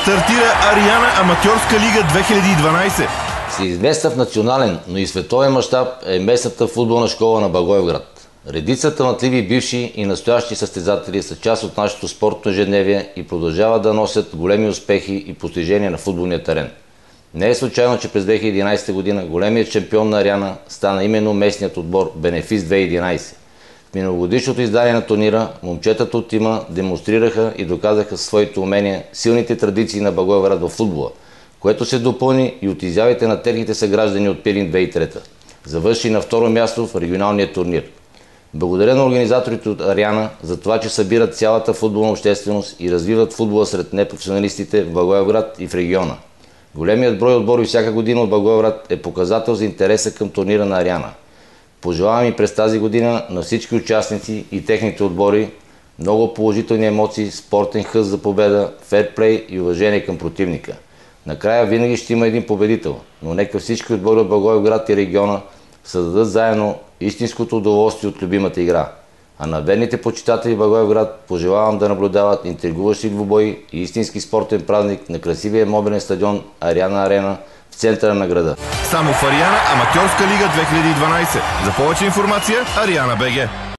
Стартира Ариана Аматьорска лига 2012. Всеизвестна в национален, но и световен мащаб е местната футболна школа на Благоевград. Редица талантливи бивши и настоящи състезатели са част от нашето спортно ежедневие и продължават да носят големи успехи и постижения на футболния терен. Не е случайно, че през 2011 година големият шампион на Ариана стана именно местният отбор Бенефис 2011. В миналогодишното издание на турнира момчетата от тима демонстрираха и доказаха своите умения силните традиции на Благоевград в футбола, което се допълни и от изявите на техните съграждани от Пирин 2003. Завърши на второ място в регионалния турнир. Благодаря на организаторите от Ариана за това, че събират цялата футболна общественост и развиват футбола сред непрофесионалистите в Благоевград и в региона. Големият брой отбори всяка година от Благоевград е показател за интереса към турнира на Ариана. Пожелавам и през тази година на всички участници и техните отбори много положителни емоции, спортен хъс за победа, ферплей и уважение към противника. Накрая винаги ще има един победител, но нека всички отбори от Благоевград и региона създадат заедно истинското удоволствие от любимата игра. А на верните почитатели в Благоевград пожелавам да наблюдават интригуващи двубои и истински спортен празник на красивия мобилен стадион Ариана Арена в центъра на града. Само в Ариана Аматьорска лига 2012. За повече информация Ариана БГ.